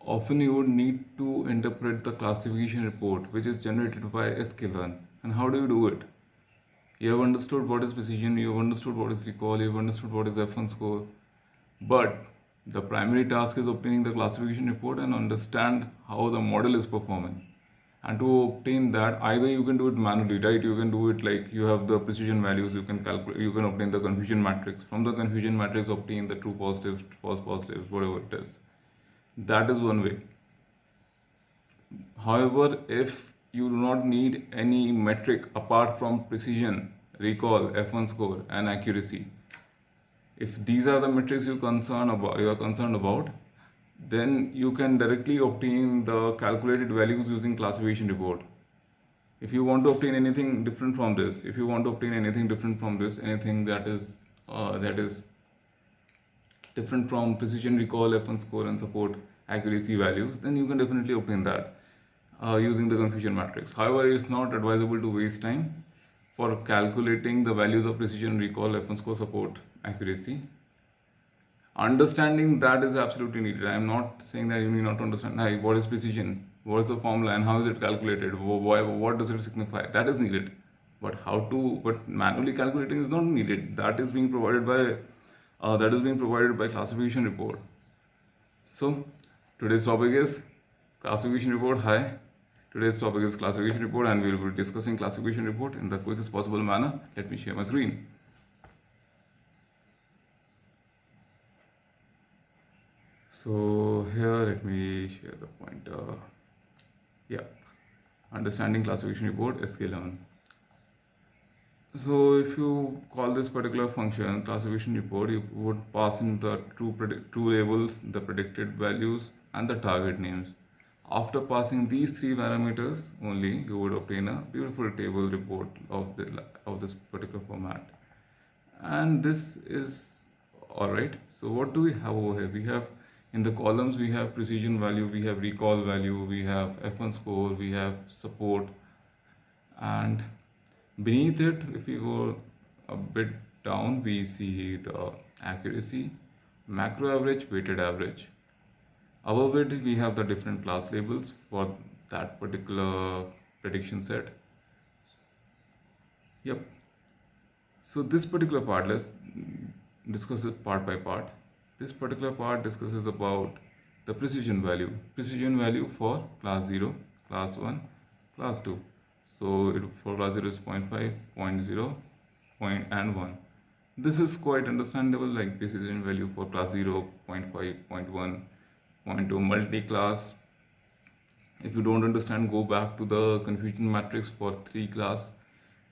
Often you would need to interpret the classification report which is generated by sklearn. And how do you do it? You have understood what is precision, you have understood what is recall, you have understood what is F1 score, but the primary task is obtaining the classification report and understand how the model is performing. And to obtain that, either you can do it manually, right? You can do it like you have the precision values, you can calculate, you can obtain the confusion matrix. From the confusion matrix, obtain the true positives, false positives, whatever it is. That is one way. However, if you do not need any metric apart from precision, recall, F1 score, and accuracy, if these are the metrics you are concerned about, then you can directly obtain the calculated values using classification report. If you want to obtain anything different from this, if you want to obtain anything different from this, anything that is different from precision, recall, F1 score, and support accuracy values, then you can definitely obtain that using the confusion matrix. However, it's not advisable to waste time for calculating the values of precision, recall, F1 score, support accuracy. Understanding that is absolutely needed. I am not saying that you need not understand what is precision, what is the formula, and how is it calculated, what does it signify. That is needed, but but manually calculating is not needed. That is being provided by classification report. So today's topic is classification report. Hi, today's topic is classification report, and we will be discussing classification report in the quickest possible manner. Let me share my screen. So here, let me share the pointer. Yeah, understanding classification report sklearn. So if you call this particular function classification report, you would pass in the true labels, the predicted values, and the target names. After passing these three parameters only, you would obtain a beautiful table report of this particular format. And this is all right. So what do we have over here? We have in the columns, we have precision value, we have recall value, we have F1 score, we have support, and beneath it, if you go a bit down, we see the accuracy, macro average, weighted average. Above it, we have the different class labels for that particular prediction set. Yep. So this particular part, let's discuss it part by part. This particular part discusses about the precision value. Precision value for class 0, class 1, class 2. So for class 0 is 0.5, 0.0, and 1. This is quite understandable, like precision value for class 0, 0.5, 0.1, 0.2, multi-class. If you don't understand, go back to the confusion matrix for 3 class,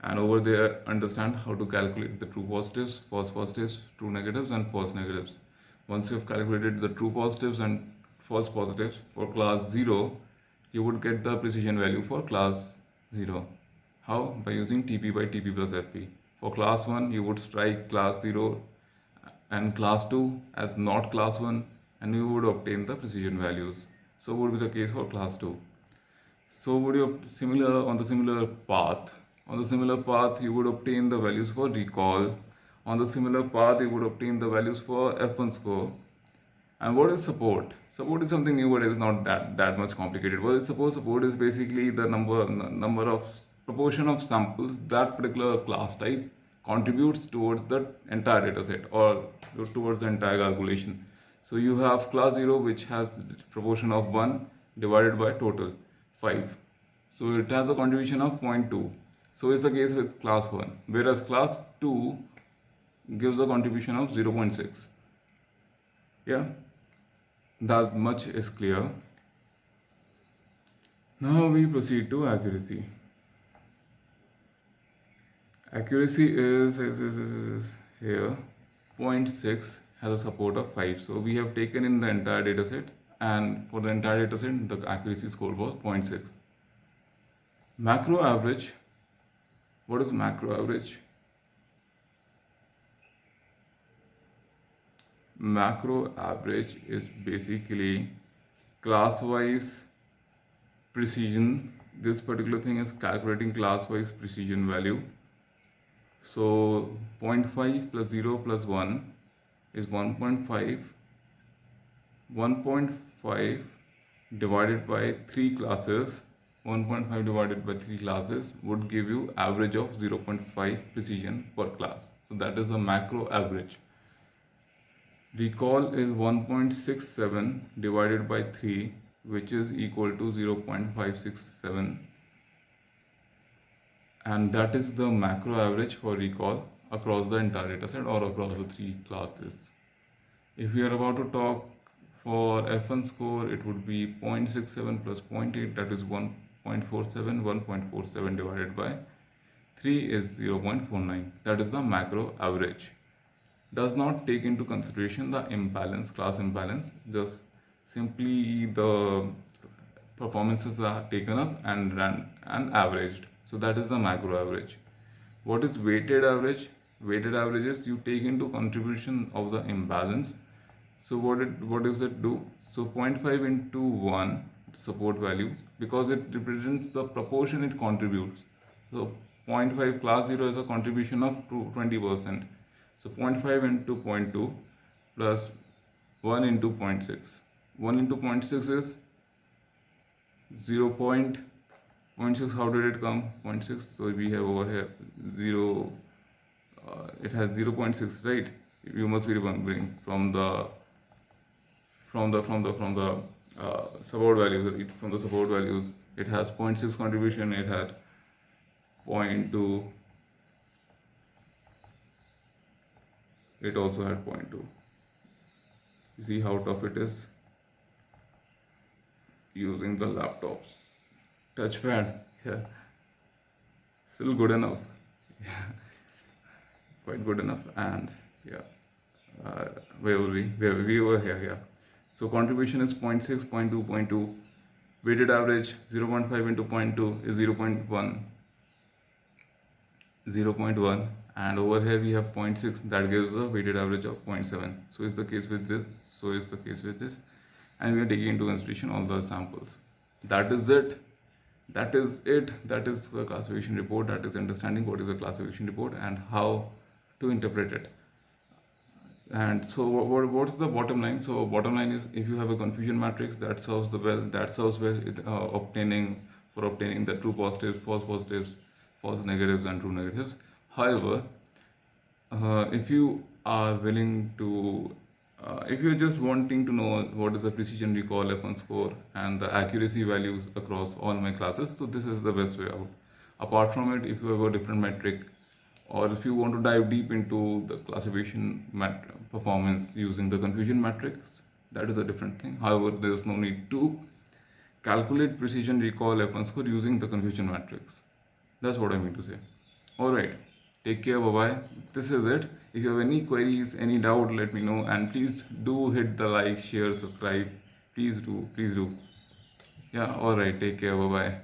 and over there understand how to calculate the true positives, false positives, true negatives, and false negatives. Once you have calculated the true positives and false positives for class 0, you would get the precision value for class 0. How? By using TP by TP plus FP. For class 1, you would strike class 0 and class 2 as not class 1, and you would obtain the precision values. So would be the case for class 2. So would you on the similar path, you would obtain the values for recall. On the similar path, you would obtain the values for F1 score. And what is support? Support is something new, but it is not that much complicated. What is support? Support is basically the number of proportion of samples that particular class type contributes towards the entire data set or towards the entire calculation. So you have class 0, which has proportion of 1 divided by total 5. So it has a contribution of 0.2. So is the case with class 1, whereas class 2 gives a contribution of 0.6. Yeah, that much is clear. Now we proceed to accuracy. Accuracy is here 0.6 has a support of 5. So we have taken in the entire data set, and for the entire data set, the accuracy score was 0.6. Macro average. What is macro average? Macro average is basically class-wise precision. This particular thing is calculating class-wise precision value. So 0.5 plus 0 plus 1 is 1.5. 1.5 divided by 3 classes, 1.5 divided by 3 classes would give you average of 0.5 precision per class. So that is the macro average. Recall is 1.67 divided by 3, which is equal to 0.567, and that is the macro average for recall across the entire dataset or across the 3 classes. If we are about to talk for F1 score, it would be 0.67 plus 0.8, that is 1.47. 1.47 divided by 3 is 0.49. That is the macro average. Does not take into consideration the imbalance, class imbalance, just simply the performances are taken up and ran and averaged. So that is the macro average. What is weighted average? Weighted averages, you take into contribution of the imbalance. So what does it do? So 0.5 into 1 support value, because it represents the proportion it contributes. So 0.5 class 0 is a contribution of 20%. So 0.5 into 0.2 plus 1 into 0.6. 1 into 0.6 is 0.6. How did it come? 0.6. So we have over here 0. It has 0.6, right? You must be remembering from the support values. From the support values, it has 0.6 contribution. It had 0.2. It also had 0.2. You see how tough it is using the laptop's touchpad. Yeah, still good enough. Quite good enough. And yeah, where were we? We were here. Yeah. So contribution is 0.6, 0.2, 0.2. Weighted average 0.5 into 0.2 is 0.1. 0.1, and over here we have 0.6, that gives a weighted average of 0.7. So is the case with this, and we are taking into consideration all the samples. That is it. That is the classification report. That is understanding what is a classification report and how to interpret it. And so what's the bottom line? So bottom line is, if you have a confusion matrix, that serves well obtaining the true positives, false positives, false negatives and true negatives. However, if you are willing to, if you're just wanting to know what is the precision recall F1 score and the accuracy values across all my classes, so this is the best way out. Apart from it, if you have a different metric, or if you want to dive deep into the classification performance using the confusion matrix, that is a different thing. However, there is no need to calculate precision recall F1 score using the confusion matrix. That's what I mean to say. Alright, take care, bye-bye. This is it. If you have any queries, any doubt, let me know, and please do hit the like, share, subscribe. Please do. Yeah, alright, take care, bye-bye.